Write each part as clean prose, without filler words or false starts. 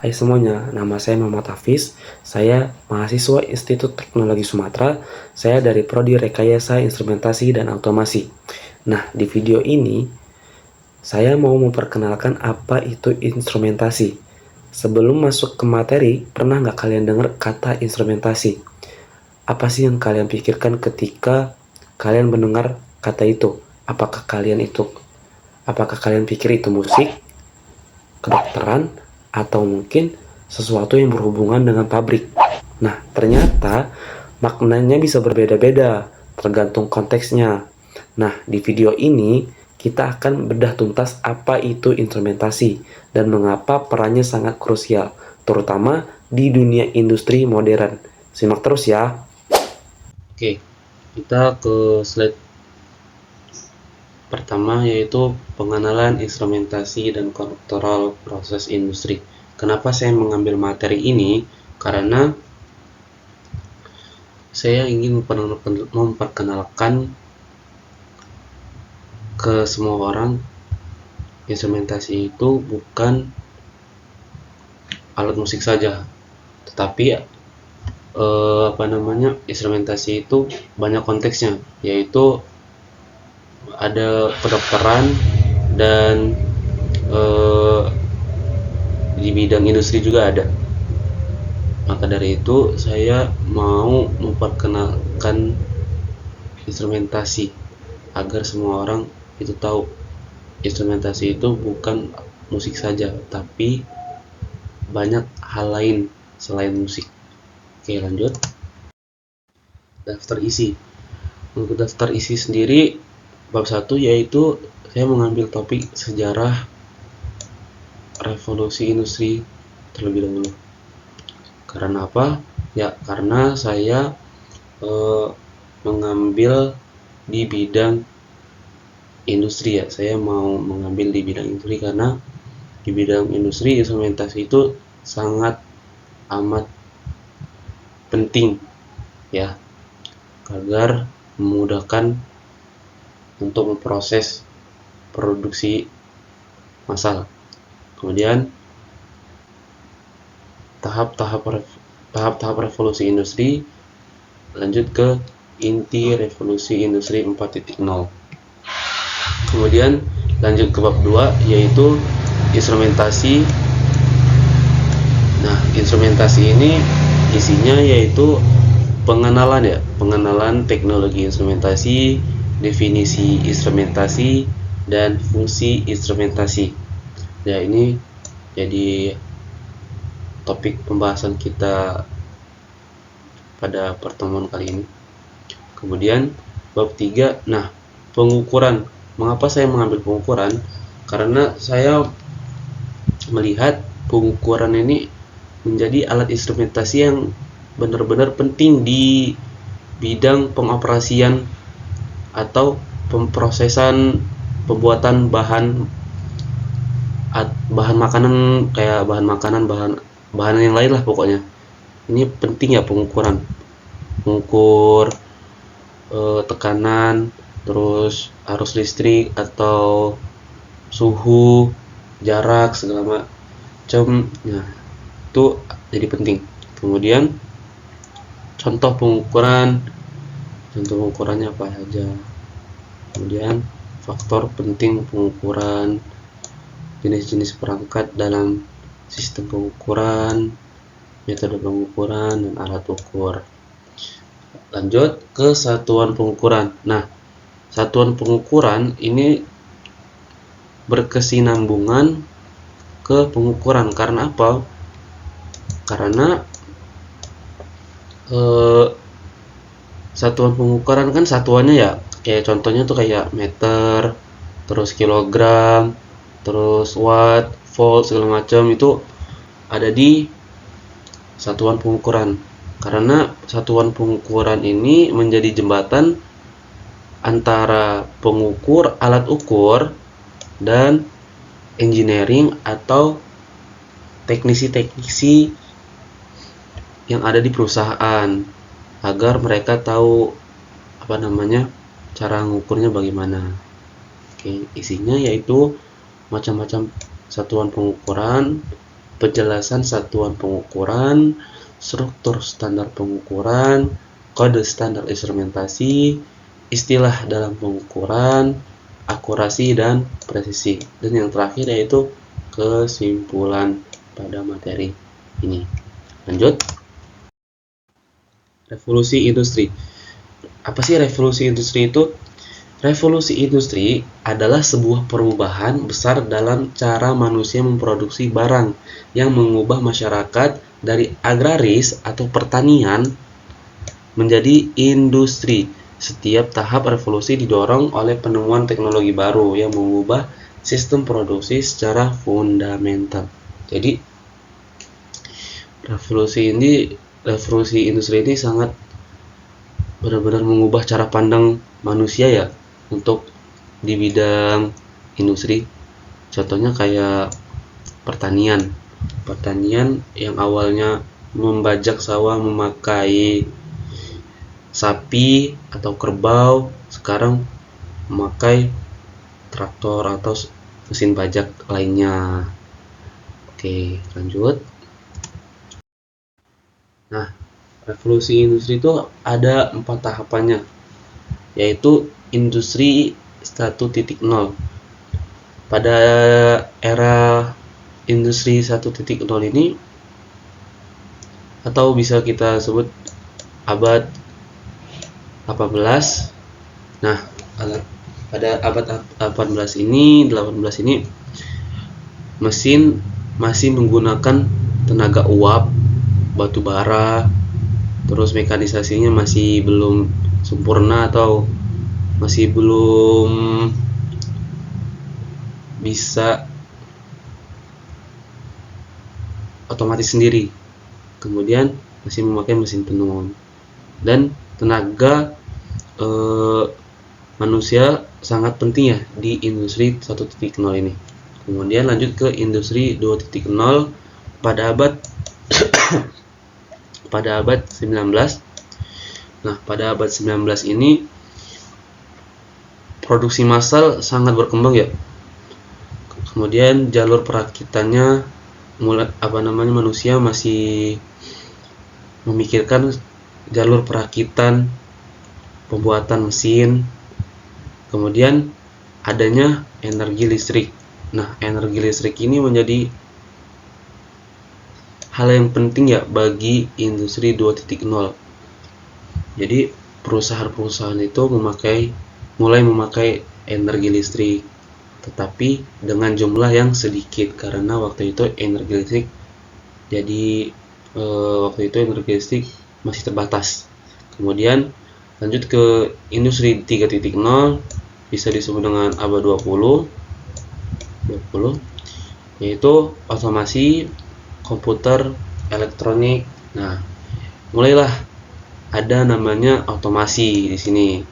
Hai semuanya, nama saya Muhammad Hafiz. Saya mahasiswa Institut Teknologi Sumatera. Saya dari Prodi Rekayasa Instrumentasi dan Automasi. Nah, di video ini saya mau memperkenalkan apa itu instrumentasi. Sebelum masuk ke materi, pernah nggak kalian dengar kata instrumentasi? Apa sih yang kalian pikirkan ketika kalian mendengar kata itu? Apakah kalian pikir itu musik, kedokteran, atau mungkin sesuatu yang berhubungan dengan pabrik? Nah, ternyata maknanya bisa berbeda-beda tergantung konteksnya. Nah, di video ini kita akan bedah tuntas apa itu instrumentasi dan mengapa perannya sangat krusial, terutama di dunia industri modern. Simak terus ya. Oke, kita ke slide pertama, yaitu pengenalan instrumentasi dan kontrol proses industri. Kenapa saya mengambil materi ini? Karena saya ingin memperkenalkan ke semua orang, instrumentasi itu bukan alat musik saja, tetapi instrumentasi itu banyak konteksnya, yaitu ada kedokteran dan di bidang industri juga ada. Maka dari itu saya mau memperkenalkan instrumentasi agar semua orang itu tahu instrumentasi itu bukan musik saja, tapi banyak hal lain selain musik. Oke, lanjut. Daftar isi. Untuk daftar isi sendiri, bab 1 yaitu saya mengambil topik sejarah revolusi industri terlebih dahulu. Karena apa? Ya, karena saya mengambil di bidang industri ya. Saya mau mengambil di bidang industri karena di bidang industri instrumentasi itu sangat amat penting ya, agar memudahkan untuk memproses produksi massal. Kemudian tahap-tahap revolusi industri, lanjut ke inti revolusi industri 4.0. Kemudian lanjut ke bab 2 yaitu instrumentasi. Nah, instrumentasi ini isinya yaitu pengenalan teknologi instrumentasi, definisi instrumentasi, dan fungsi instrumentasi. Ya, ini jadi topik pembahasan kita pada pertemuan kali ini. Kemudian bab 3, nah, pengukuran. Mengapa saya mengambil pengukuran? Karena saya melihat pengukuran ini menjadi alat instrumentasi yang benar-benar penting di bidang pengoperasian atau pemrosesan pembuatan bahan makanan, kayak bahan yang lain lah pokoknya. Ini penting ya pengukuran, mengukur tekanan, terus arus listrik atau suhu, jarak segala macam. Nah, itu jadi penting. Kemudian contoh pengukurannya apa saja. Kemudian faktor penting pengukuran, jenis-jenis perangkat dalam sistem pengukuran, metode pengukuran, dan alat ukur. Lanjut ke satuan pengukuran. Nah, satuan pengukuran ini berkesinambungan ke pengukuran. Karena apa? Karena satuan pengukuran kan satuannya ya, kayak contohnya tuh kayak meter, terus kilogram, terus watt, volt, segala macam itu ada di satuan pengukuran. Karena satuan pengukuran ini menjadi jembatan antara pengukur, alat ukur, dan engineering atau teknisi-teknisi yang ada di perusahaan, agar mereka tahu cara mengukurnya bagaimana. Oke, isinya yaitu macam-macam satuan pengukuran, penjelasan satuan pengukuran, struktur standar pengukuran, kode standar instrumentasi, istilah dalam pengukuran, akurasi dan presisi. Dan yang terakhir yaitu kesimpulan pada materi ini. Lanjut. Revolusi industri. Apa sih revolusi industri itu? Revolusi industri adalah sebuah perubahan besar dalam cara manusia memproduksi barang yang mengubah masyarakat dari agraris atau pertanian menjadi industri. Setiap tahap revolusi didorong oleh penemuan teknologi baru yang mengubah sistem produksi secara fundamental. Jadi, revolusi industri ini sangat benar-benar mengubah cara pandang manusia ya untuk di bidang industri. Contohnya kayak pertanian yang awalnya membajak sawah memakai sapi atau kerbau, sekarang memakai traktor atau mesin bajak lainnya. Oke, lanjut. Nah, revolusi industri itu ada 4 tahapannya, yaitu industri 1.0. Pada era industri 1.0 ini, atau bisa kita sebut abad 18. Nah, pada abad 18 ini mesin masih menggunakan tenaga uap, batu bara, terus mekanisasinya masih belum sempurna atau masih belum bisa otomatis sendiri. Kemudian masih memakai mesin tenun dan tenaga manusia sangat penting ya di industri 1.0 ini. Kemudian lanjut ke industri 2.0 pada abad pada abad 19. Nah, pada abad 19 ini produksi massal sangat berkembang ya. Kemudian jalur perakitannya manusia masih memikirkan jalur perakitan, pembuatan mesin, kemudian adanya energi listrik. Nah, energi listrik ini menjadi hal yang penting ya bagi industri 2.0. Jadi perusahaan-perusahaan itu mulai memakai energi listrik, tetapi dengan jumlah yang sedikit karena waktu itu energi listrik masih terbatas. Kemudian lanjut ke industri 3.0, bisa disebut dengan abad 20, yaitu otomasi, komputer, elektronik. Nah, mulailah ada namanya otomasi di sini.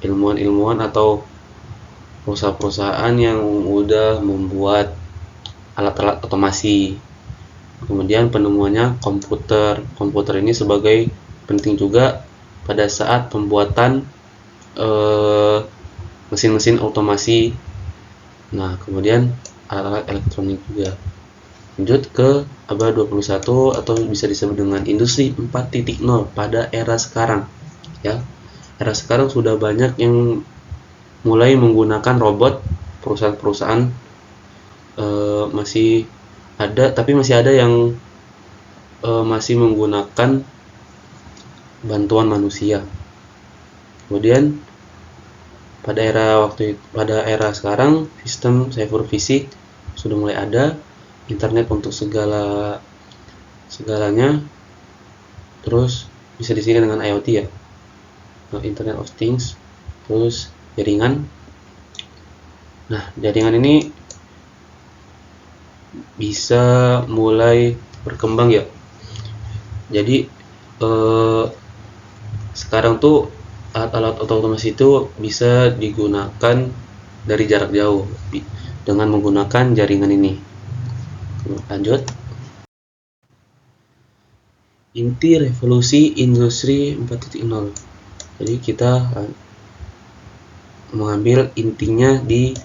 Ilmuwan-ilmuwan atau perusahaan-perusahaan yang udah membuat alat-alat otomasi. Kemudian penemuannya komputer. Komputer ini sebagai penting juga pada saat pembuatan mesin-mesin otomasi. Nah, kemudian alat-alat elektronik juga. Lanjut ke abad 21 atau bisa disebut dengan industri 4.0 pada era sekarang. Ya. Era sekarang sudah banyak yang mulai menggunakan robot. Perusahaan-perusahaan masih ada yang masih menggunakan bantuan manusia. Kemudian pada era sekarang sistem cyber fisik sudah mulai ada, internet untuk segalanya, terus bisa disingkat dengan IoT ya, Internet of Things, terus jaringan. Nah, jaringan ini bisa mulai berkembang ya. Jadi sekarang tuh alat-alat otomasi itu bisa digunakan dari jarak jauh dengan menggunakan jaringan ini. Lanjut. Inti revolusi industri 4.0. Jadi kita mengambil intinya di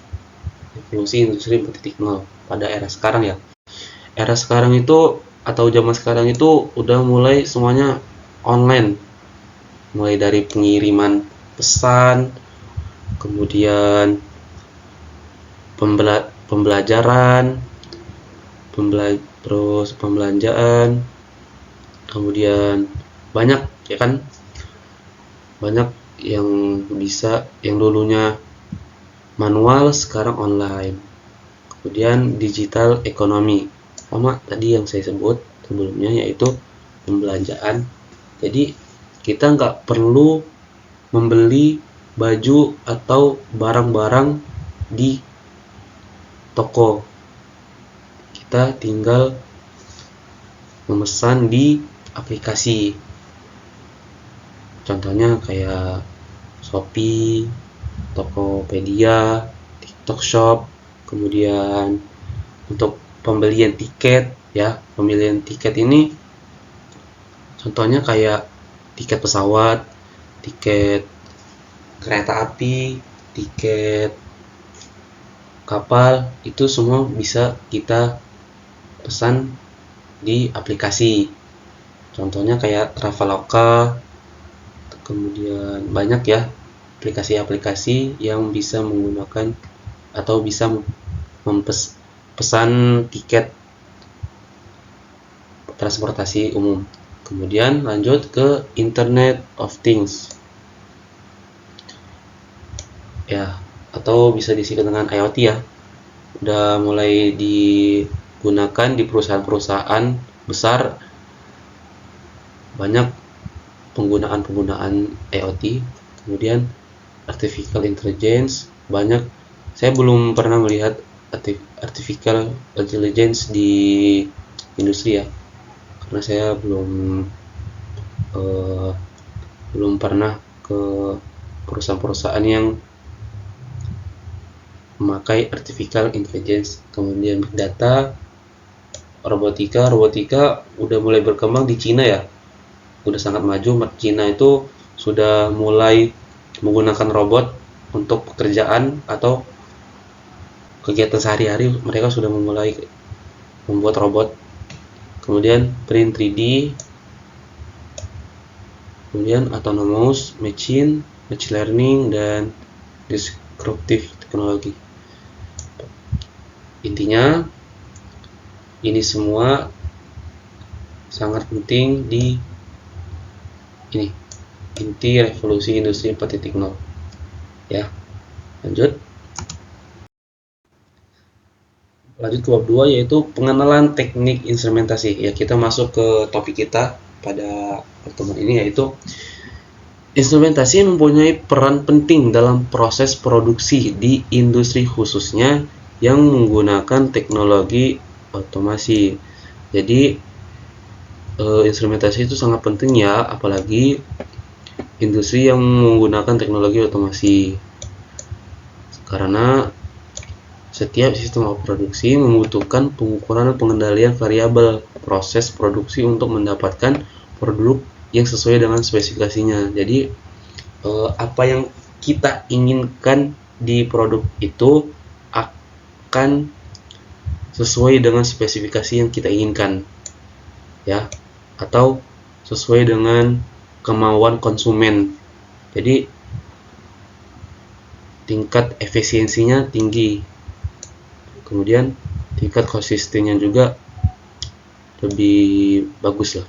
revolusi industri 4.0 pada era sekarang ya. era sekarang itu atau zaman sekarang itu udah mulai semuanya online, mulai dari pengiriman pesan, kemudian pembelajaran, terus pembelanjaan, kemudian banyak ya kan, banyak yang bisa, yang dulunya manual sekarang online. Kemudian digital ekonomi, sama tadi yang saya sebut sebelumnya, yaitu pembelanjaan. Jadi kita nggak perlu membeli baju atau barang-barang di toko, kita tinggal memesan di aplikasi. Contohnya kayak Shopee, Tokopedia, TikTok Shop. Kemudian untuk pembelian tiket ya, pembelian tiket ini contohnya kayak tiket pesawat, tiket kereta api, tiket kapal, itu semua bisa kita pesan di aplikasi. Contohnya kayak Traveloka, kemudian banyak ya aplikasi-aplikasi yang bisa menggunakan atau bisa pesan tiket transportasi umum. Kemudian lanjut ke Internet of Things ya, atau bisa disingkat dengan IoT ya. Udah mulai digunakan di perusahaan-perusahaan besar, banyak penggunaan IoT. Kemudian artificial intelligence, banyak, saya belum pernah melihat artificial intelligence di industri ya, karena saya belum pernah ke perusahaan-perusahaan yang memakai artificial intelligence. Kemudian big data, robotika udah mulai berkembang di Cina ya, udah sangat maju. Cina itu sudah mulai menggunakan robot untuk pekerjaan atau kegiatan sehari-hari, mereka sudah memulai membuat robot. Kemudian print 3D, kemudian autonomous machine learning, dan disruptive teknologi. Intinya ini semua sangat penting di ini, inti revolusi industri 4.0 ya. Lanjut ke bab 2, yaitu pengenalan teknik instrumentasi ya. Kita masuk ke topik kita pada pertemuan ini, yaitu instrumentasi mempunyai peran penting dalam proses produksi di industri, khususnya yang menggunakan teknologi otomasi. Jadi instrumentasi itu sangat penting ya, apalagi industri yang menggunakan teknologi otomasi, karena setiap sistem produksi membutuhkan pengukuran dan pengendalian variabel proses produksi untuk mendapatkan produk yang sesuai dengan spesifikasinya. Jadi apa yang kita inginkan di produk itu akan sesuai dengan spesifikasi yang kita inginkan ya, atau sesuai dengan kemauan konsumen. Jadi tingkat efisiensinya tinggi, kemudian tingkat konsistennya juga lebih bagus lah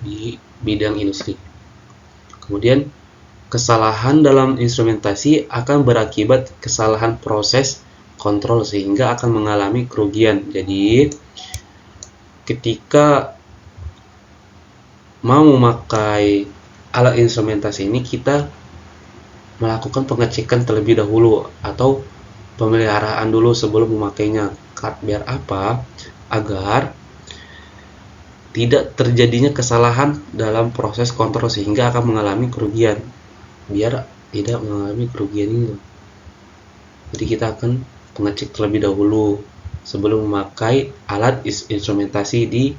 di bidang industri. Kemudian kesalahan dalam instrumentasi akan berakibat kesalahan proses kontrol sehingga akan mengalami kerugian. Jadi ketika mau memakai alat instrumentasi ini, kita melakukan pengecekan terlebih dahulu atau pemeliharaan dulu sebelum memakainya. Biar apa? Agar tidak terjadinya kesalahan dalam proses kontrol sehingga akan mengalami kerugian. Biar tidak mengalami kerugian itu, jadi kita akan mengecek terlebih dahulu sebelum memakai alat instrumentasi di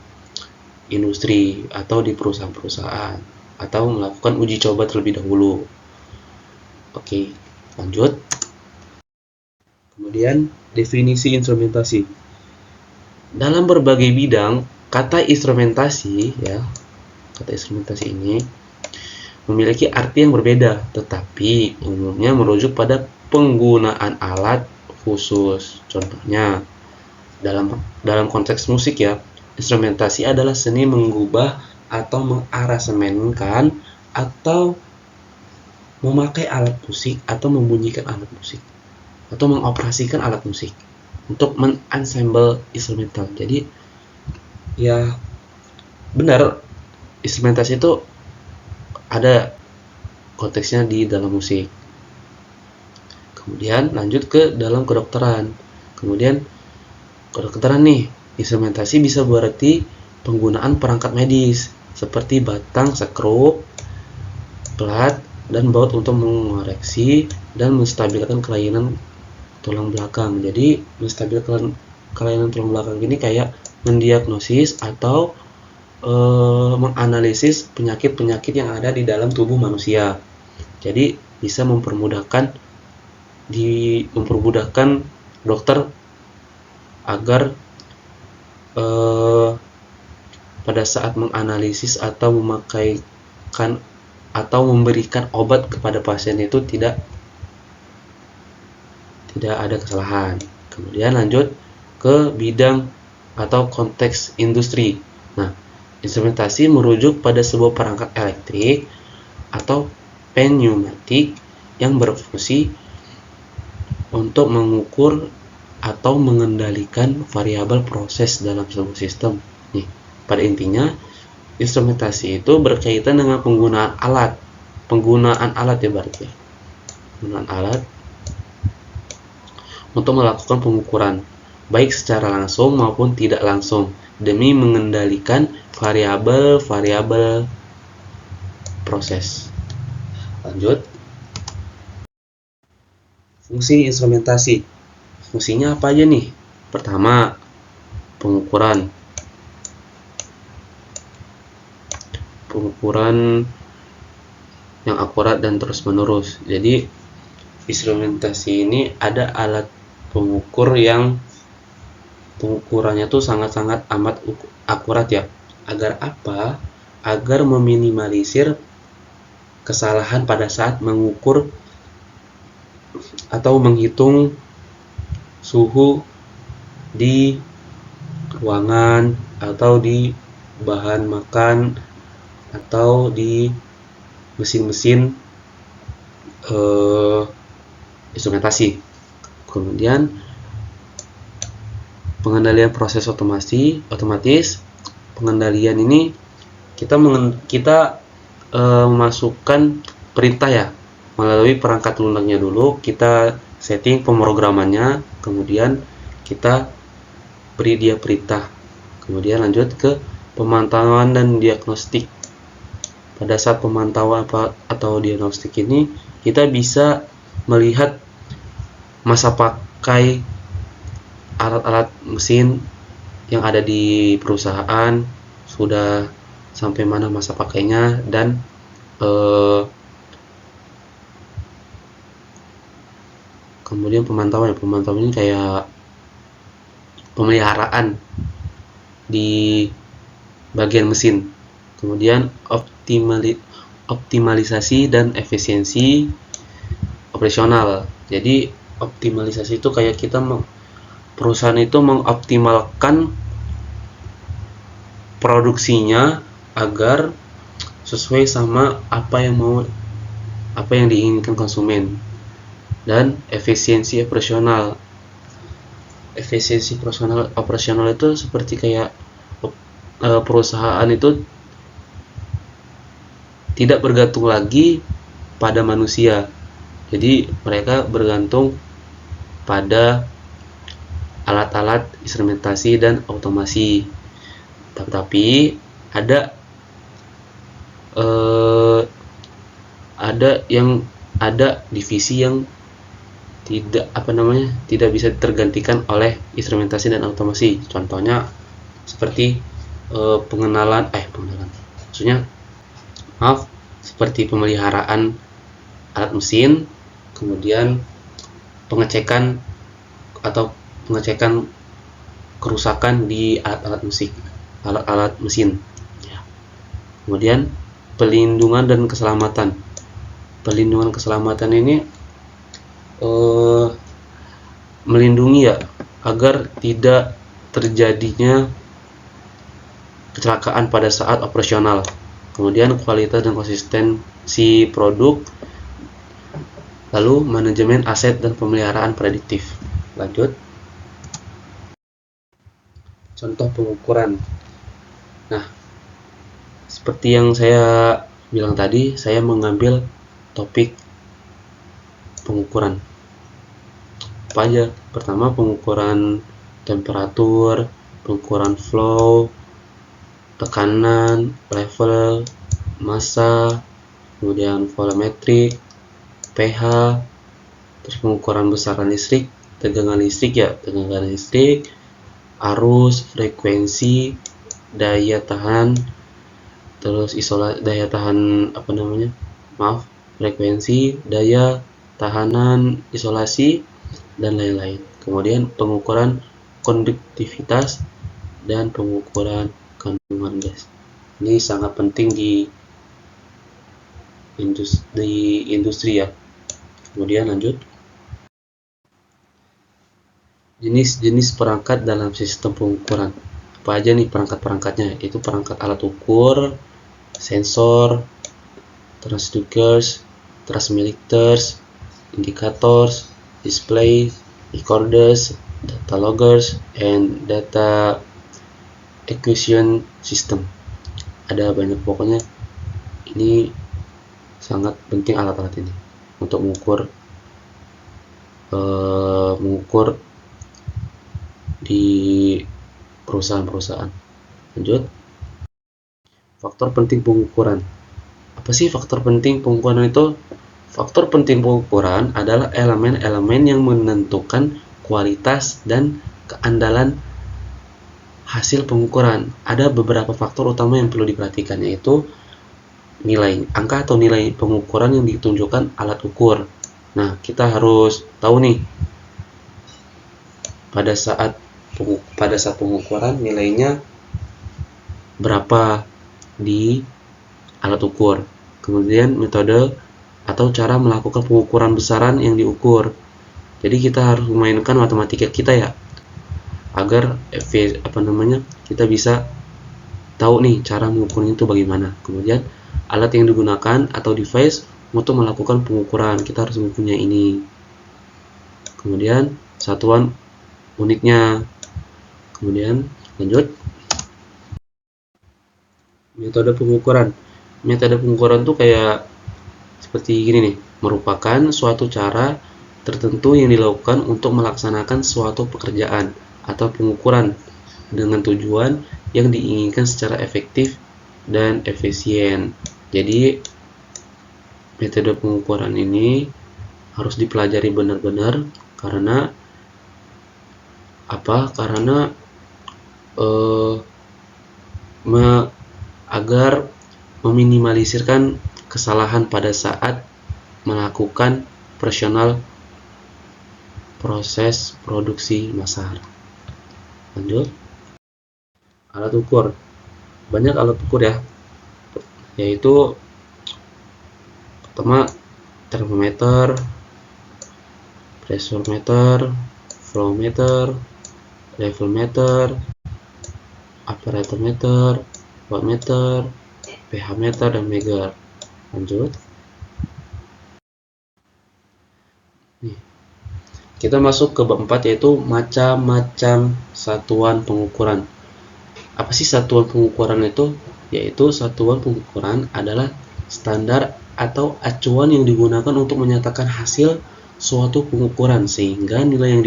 industri atau di perusahaan-perusahaan, atau melakukan uji coba terlebih dahulu. Oke, lanjut. Kemudian definisi instrumentasi. dalam berbagai bidang, kata instrumentasi ya, kata instrumentasi ini memiliki arti yang berbeda, tetapi umumnya merujuk pada penggunaan alat khusus. Contohnya, dalam dalam konteks musik ya, instrumentasi adalah seni mengubah atau mengaransemenkan atau memakai alat musik atau membunyikan alat musik atau mengoperasikan alat musik untuk menensemble instrumental. Jadi ya benar, instrumentasi itu ada konteksnya di dalam musik. Kemudian lanjut ke dalam kedokteran. Kemudian kedokteran nih, instrumentasi bisa berarti penggunaan perangkat medis seperti batang, skrup, plat, dan baut untuk mengoreksi dan menstabilkan kelainan tulang belakang. Jadi menstabilkan kelainan tulang belakang ini kayak mendiagnosis atau menganalisis penyakit-penyakit yang ada di dalam tubuh manusia. Jadi bisa mempermudahkan dokter agar pada saat menganalisis atau memakaikan atau memberikan obat kepada pasien itu tidak ada kesalahan. Kemudian lanjut ke bidang atau konteks industri. Nah, instrumentasi merujuk pada sebuah perangkat elektrik atau pneumatik yang berfungsi untuk mengukur atau mengendalikan variabel proses dalam sebuah sistem. Nih, pada intinya instrumentasi itu berkaitan dengan penggunaan alat ya berarti. Penggunaan alat untuk melakukan pengukuran baik secara langsung maupun tidak langsung demi mengendalikan variabel-variabel proses. Lanjut. Fungsi instrumentasi. Fungsinya apa aja nih? Pertama, pengukuran yang akurat dan terus-menerus. Jadi instrumentasi ini ada alat pengukur yang pengukurannya tuh sangat-sangat amat akurat ya. Agar apa? Agar meminimalisir kesalahan pada saat mengukur atau menghitung suhu di ruangan atau di bahan makan atau di mesin-mesin instrumentasi. Kemudian pengendalian proses otomatis. Pengendalian ini kita memasukkan perintah ya melalui perangkat lunaknya dulu, kita setting pemrogramannya, kemudian kita beri dia perintah. Kemudian lanjut ke pemantauan dan diagnostik. Pada saat pemantauan atau diagnostik ini, kita bisa melihat masa pakai alat-alat mesin yang ada di perusahaan, sudah sampai mana masa pakainya, dan kemudian pemantauan ini kayak pemeliharaan di bagian mesin. Kemudian optimalisasi dan efisiensi operasional. Jadi optimalisasi itu kayak perusahaan itu mengoptimalkan produksinya agar sesuai sama apa yang diinginkan konsumen. Dan efisiensi operasional itu seperti kayak perusahaan itu tidak bergantung lagi pada manusia, jadi mereka bergantung pada alat-alat instrumentasi dan otomasi. Tetapi ada divisi yang tidak bisa tergantikan oleh instrumentasi dan otomasi. Contohnya seperti seperti pemeliharaan alat mesin, kemudian pengecekan kerusakan di alat-alat mesin. Ya. Kemudian pelindungan dan keselamatan. Pelindungan keselamatan ini melindungi ya agar tidak terjadinya kecelakaan pada saat operasional. Kemudian kualitas dan konsistensi produk, lalu manajemen aset dan pemeliharaan prediktif. Lanjut. Contoh pengukuran. Nah, seperti yang saya bilang tadi, saya mengambil topik pengukuran. Apa aja? Pertama, pengukuran temperatur, pengukuran flow, tekanan, level, massa, kemudian volumetrik, pH, terus pengukuran besaran listrik, tegangan listrik, arus, frekuensi, daya tahan, terus frekuensi, daya tahanan, isolasi, dan lain-lain. Kemudian pengukuran konduktivitas dan pengukuran kandungan gas. Ini sangat penting di industri ya. Kemudian lanjut. Jenis-jenis perangkat dalam sistem pengukuran. Apa aja nih perangkat-perangkatnya? Itu perangkat alat ukur, sensor, transducers, transmitters, indicators, display, recorders, data loggers, and data acquisition system. Ada banyak, pokoknya ini sangat penting alat-alat ini untuk mengukur di perusahaan-perusahaan. Lanjut. Faktor penting pengukuran. Apa sih faktor penting pengukuran itu? Faktor penting pengukuran adalah elemen-elemen yang menentukan kualitas dan keandalan hasil pengukuran. Ada beberapa faktor utama yang perlu diperhatikan, yaitu nilai angka atau nilai pengukuran yang ditunjukkan alat ukur. Nah, kita harus tahu nih pada saat pengukuran nilainya berapa di alat ukur. Kemudian metode atau cara melakukan pengukuran besaran yang diukur. Jadi kita harus memainkan matematika kita ya, agar kita bisa tahu nih cara mengukurnya itu bagaimana. Kemudian alat yang digunakan atau device untuk melakukan pengukuran, kita harus mempunyai ini. Kemudian satuan unitnya. Kemudian lanjut. Metode pengukuran. Metode pengukuran tuh kayak seperti gini nih, merupakan suatu cara tertentu yang dilakukan untuk melaksanakan suatu pekerjaan atau pengukuran dengan tujuan yang diinginkan secara efektif dan efisien. Jadi metode pengukuran ini harus dipelajari benar-benar karena agar meminimalisirkan kesalahan pada saat melakukan operasional proses produksi massal. Lanjut. Alat ukur. Banyak alat ukur ya, yaitu pertama termometer, pressure meter, flow meter, level meter, aperture meter, watt meter, pH meter, dan Megger. Lanjut. Nih, kita masuk ke bab 4, yaitu macam-macam satuan pengukuran. Apa sih satuan pengukuran itu? Yaitu satuan pengukuran adalah standar atau acuan yang digunakan untuk menyatakan hasil suatu pengukuran, sehingga nilai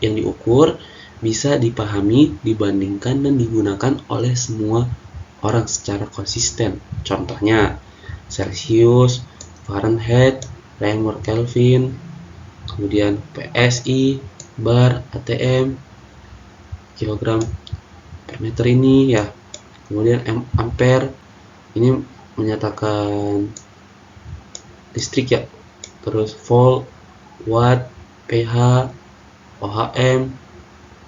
yang diukur bisa dipahami, dibandingkan, dan digunakan oleh semua orang secara konsisten. Contohnya Celsius, Fahrenheit, Reaumur Kelvin, kemudian PSI, bar, ATM, kilogram per meter ini ya. Kemudian ampere ini menyatakan listrik ya. Terus volt, watt, pH, ohm,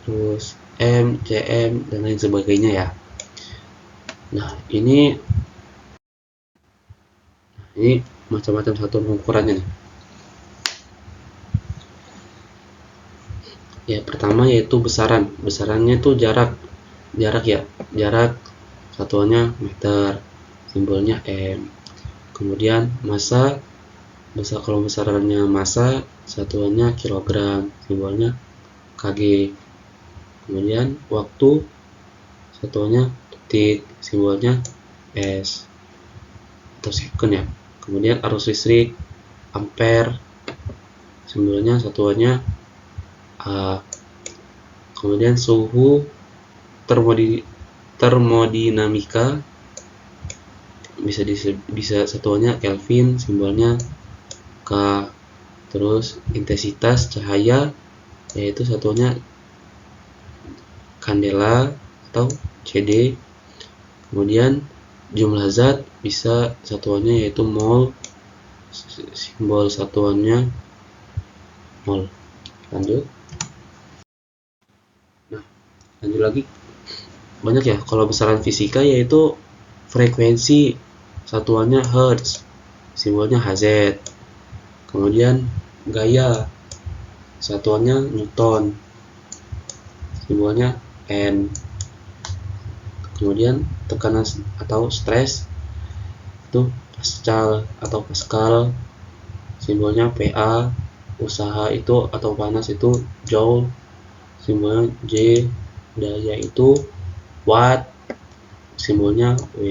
terus M, cm, dan lain sebagainya ya. Nah, ini macam-macam satuan pengukurannya nih. Ya, pertama yaitu besaran. Besarannya itu jarak ya, jarak satuannya meter, simbolnya m. Kemudian massa, kalau besarannya massa, satuannya kilogram, simbolnya kg. Kemudian waktu, satuannya detik, simbolnya s atau second ya. Kemudian arus listrik, ampere, simbolnya satuannya A. Kemudian suhu, termodinamika, bisa satuannya Kelvin, simbolnya K. Terus intensitas cahaya, yaitu satuannya kandela atau CD. Kemudian jumlah zat, bisa satuannya yaitu mol, simbol satuannya mol. Lanjut lagi, banyak ya kalau besaran fisika, yaitu frekuensi, satuannya hertz, simbolnya Hz. Kemudian gaya, satuannya newton, simbolnya N. Kemudian tekanan atau stres, itu Pascal, simbolnya Pa. Usaha itu atau panas itu joule, simbolnya J. Daya itu watt, simbolnya W.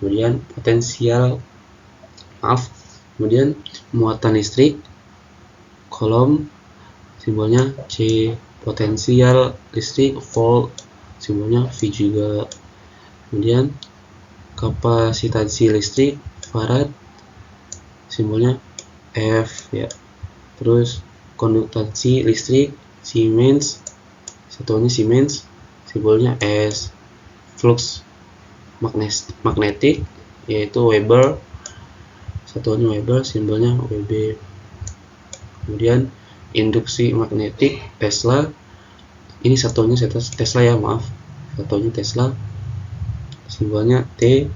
Kemudian kemudian muatan listrik, Coulomb, simbolnya C. Potensial listrik, volt, simbolnya V juga. Kemudian kapasitansi listrik, farad, simbolnya F ya. Terus konduktansi listrik, Siemens, satuannya Siemens, simbolnya S. Flux magnetik, yaitu Weber, satuannya Weber, simbolnya Wb. Kemudian induksi magnetik, Tesla, ini satuannya Tesla ya, maaf, satuannya Tesla, simbolnya T.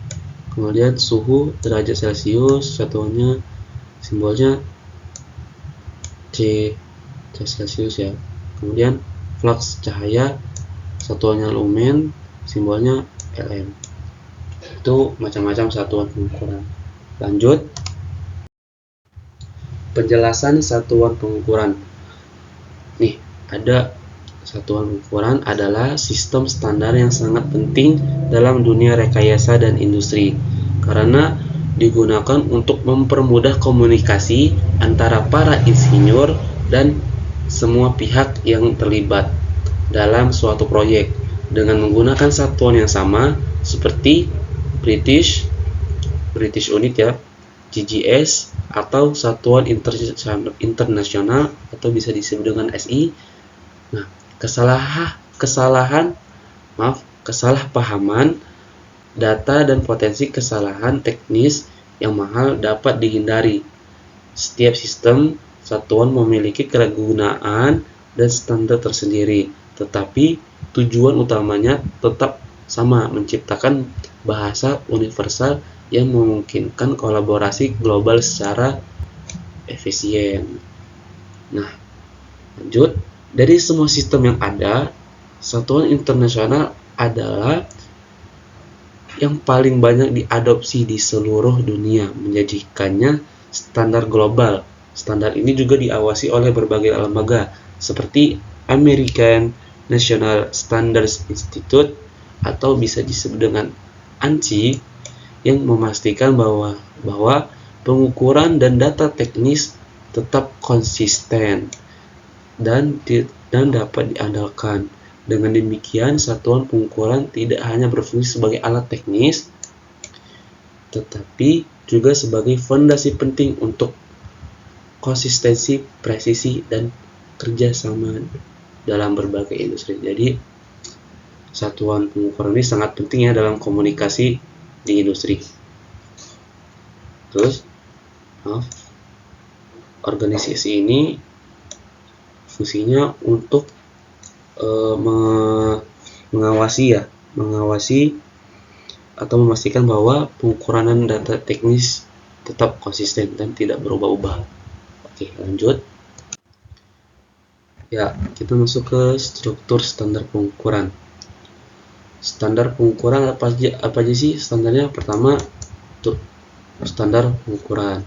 Kemudian suhu derajat Celcius, satuannya simbolnya C, Celcius ya. Kemudian flux cahaya, satuannya lumen, simbolnya Lm. Itu macam-macam satuan pengukuran. Lanjut, penjelasan satuan pengukuran. Nih, ada satuan pengukuran adalah sistem standar yang sangat penting dalam dunia rekayasa dan industri, karena digunakan untuk mempermudah komunikasi antara para insinyur dan semua pihak yang terlibat dalam suatu proyek dengan menggunakan satuan yang sama seperti British Unit ya, GGS, atau satuan internasional atau bisa disebut dengan SI. Nah, kesalahpahaman data dan potensi kesalahan teknis yang mahal dapat dihindari. Setiap sistem satuan memiliki kegunaan dan standar tersendiri, tetapi tujuan utamanya tetap sama, menciptakan bahasa universal yang memungkinkan kolaborasi global secara efisien. Nah, lanjut, dari semua sistem yang ada, satuan internasional adalah yang paling banyak diadopsi di seluruh dunia, menjadikannya standar global. Standar ini juga diawasi oleh berbagai lembaga seperti American National Standards Institute atau bisa disebut dengan ANSI, yang memastikan bahwa pengukuran dan data teknis tetap konsisten dan dapat diandalkan. Dengan demikian, satuan pengukuran tidak hanya berfungsi sebagai alat teknis, tetapi juga sebagai fondasi penting untuk konsistensi, presisi, dan kerjasama dalam berbagai industri. Jadi, satuan pengukuran ini sangat penting ya dalam komunikasi di industri. Terus, organisasi ini fungsinya untuk mengawasi atau memastikan bahwa pengukuran dan data teknis tetap konsisten dan tidak berubah-ubah. Oke, lanjut. Ya, kita masuk ke struktur standar pengukuran. Standar pengukuran apa aja sih standarnya? Pertama, tuh standar pengukuran.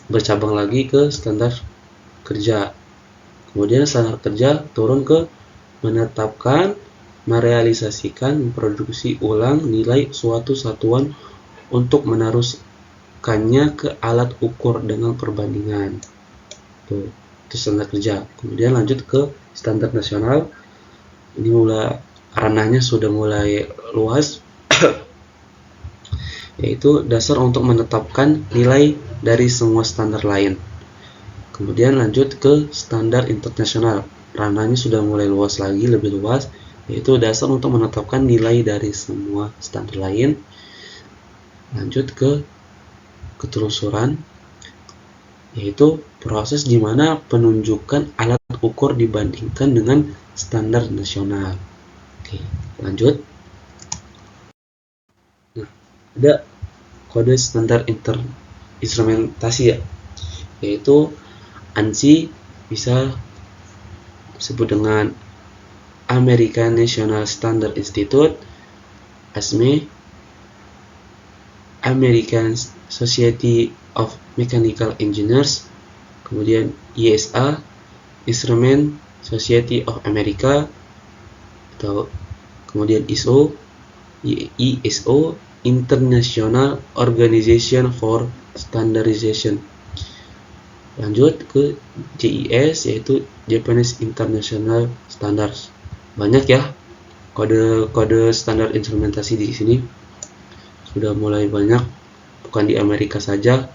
Bercabang lagi ke standar kerja. Kemudian standar kerja turun ke menetapkan, merealisasikan, memproduksi ulang nilai suatu satuan untuk meneruskannya ke alat ukur dengan perbandingan. Tuh, itu standar kerja. Kemudian lanjut ke standar nasional. Ini mulai ranahnya sudah mulai luas, yaitu dasar untuk menetapkan nilai dari semua standar lain. Kemudian lanjut ke standar internasional. Ranahnya sudah mulai luas lagi, lebih luas, yaitu dasar untuk menetapkan nilai dari semua standar lain. Lanjut ke ketelusuran, yaitu proses di mana penunjukan alat ukur dibandingkan dengan standar nasional. Oke, lanjut. Nah, ada kode standar instrumentasi ya, yaitu ANSI, bisa disebut dengan American National Standard Institute, ASME, American Society of Mechanical Engineers, kemudian ISA, Instrument Society of America, atau kemudian ISO, International Organization for Standardization. Lanjut ke JIS, yaitu Japanese International Standards. Banyak ya kode standar instrumentasi di sini, sudah mulai banyak, bukan di Amerika saja,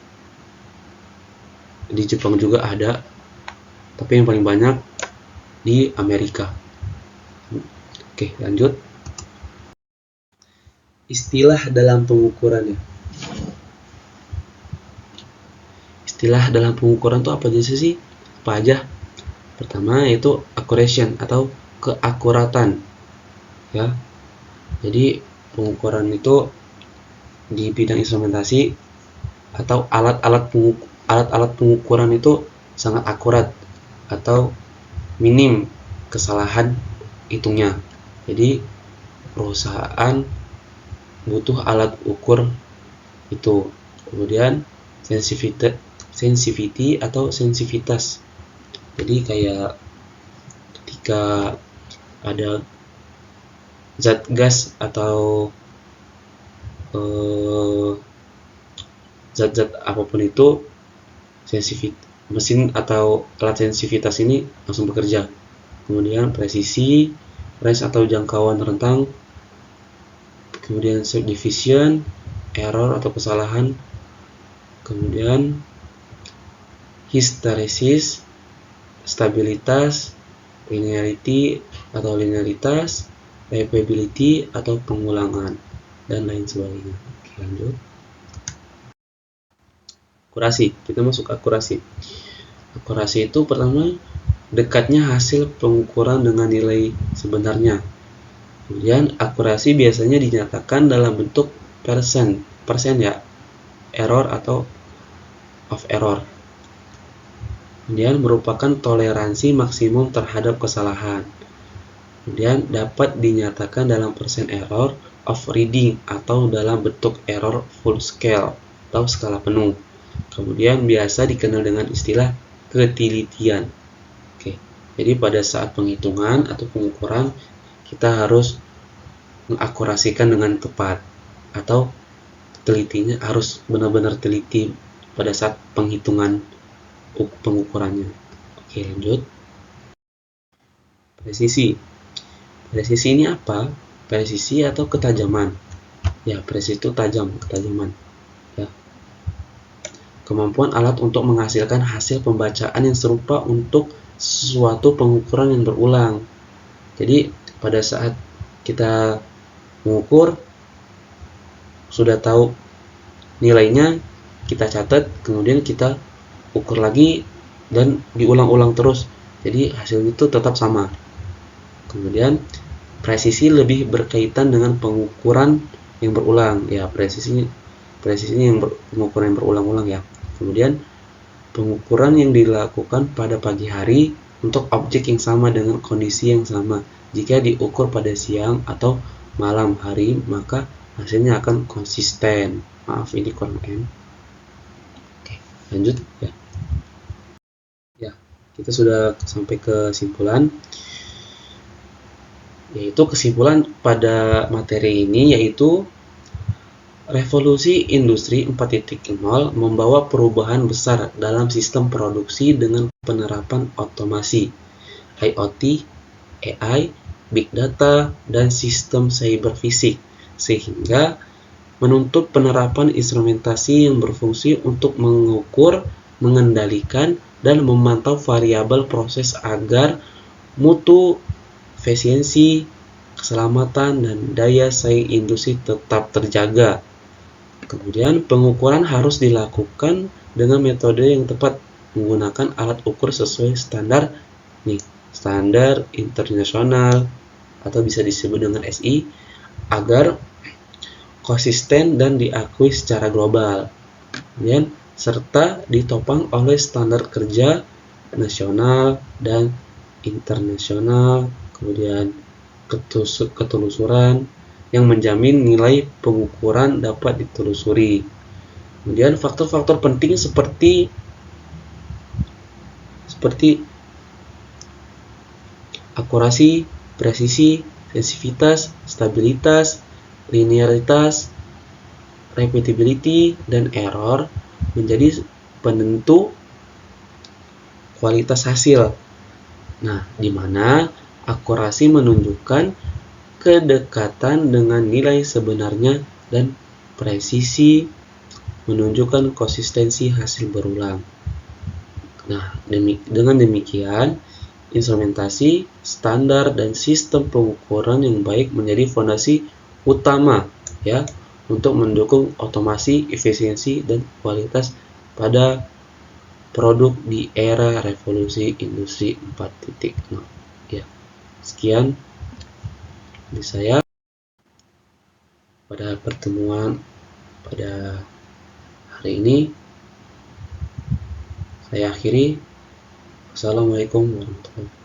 di Jepang juga ada, tapi yang paling banyak di Amerika. Oke, lanjut. Istilah dalam pengukurannya. Istilah dalam pengukuran itu apa aja sih? Apa aja? Pertama yaitu accuracy atau keakuratan. Ya. Jadi pengukuran itu di bidang instrumentasi atau alat-alat pengukuran itu sangat akurat atau minim kesalahan hitungnya. Jadi perusahaan butuh alat ukur itu. Kemudian sensitivity atau sensitivitas. Jadi kayak ketika ada zat gas atau zat-zat apapun itu, mesin atau alat sensitivitas ini langsung bekerja. Kemudian presisi, range atau jangkauan rentang, kemudian subdivision, error atau kesalahan, kemudian hysteresis, stabilitas, linearity atau linearitas, repeatability atau pengulangan, dan lain sebagainya. Oke, lanjut. Akurasi, kita masuk akurasi. Akurasi itu pertama dekatnya hasil pengukuran dengan nilai sebenarnya. Kemudian akurasi biasanya dinyatakan dalam bentuk persen ya, error atau of error. Kemudian merupakan toleransi maksimum terhadap kesalahan. Kemudian dapat dinyatakan dalam persen error of reading atau dalam bentuk error full scale atau skala penuh. Kemudian biasa dikenal dengan istilah ketelitian. Oke, jadi pada saat penghitungan atau pengukuran kita harus mengakurasikan dengan tepat, atau telitinya harus benar-benar teliti pada saat penghitungan pengukurannya. Oke, lanjut. Presisi. Presisi ini apa? Presisi atau ketajaman. Ya, presisi itu ketajaman. Ya. Kemampuan alat untuk menghasilkan hasil pembacaan yang serupa untuk suatu pengukuran yang berulang. Jadi, pada saat kita mengukur, sudah tahu nilainya, kita catat, kemudian kita ukur lagi dan diulang-ulang terus Jadi hasilnya itu tetap sama. Kemudian presisi lebih berkaitan dengan pengukuran yang berulang. Ya, presisi yang pengukuran yang berulang-ulang ya. Kemudian pengukuran yang dilakukan pada pagi hari untuk objek yang sama dengan kondisi yang sama. Jika diukur pada siang atau malam hari, maka hasilnya akan konsisten. Maaf, ini kurang M. Oke, lanjut ya. Ya, kita sudah sampai ke kesimpulan. Yaitu kesimpulan pada materi ini yaitu revolusi industri 4.0 membawa perubahan besar dalam sistem produksi dengan penerapan otomasi, IoT, AI, Big Data, dan sistem cyber fisik, sehingga menuntut penerapan instrumentasi yang berfungsi untuk mengukur, mengendalikan, dan memantau variabel proses agar mutu, efisiensi, keselamatan, dan daya saing industri tetap terjaga. Kemudian pengukuran harus dilakukan dengan metode yang tepat, menggunakan alat ukur sesuai standar standar internasional atau bisa disebut dengan SI, agar konsisten dan diakui secara global. Kemudian serta ditopang oleh standar kerja nasional dan internasional, kemudian ketelusuran yang menjamin nilai pengukuran dapat ditelusuri. Kemudian faktor-faktor penting seperti akurasi, presisi, sensitivitas, stabilitas, linearitas, repeatability, dan error menjadi penentu kualitas hasil. Nah, di mana akurasi menunjukkan kedekatan dengan nilai sebenarnya dan presisi menunjukkan konsistensi hasil berulang. Nah, dengan demikian, instrumentasi, standar, dan sistem pengukuran yang baik menjadi fondasi utama ya untuk mendukung otomasi, efisiensi, dan kualitas pada produk di era revolusi industri 4.0. Ya, sekian dari saya pada pertemuan pada hari ini. Saya akhiri. Assalamualaikum warahmatullahi wabarakatuh.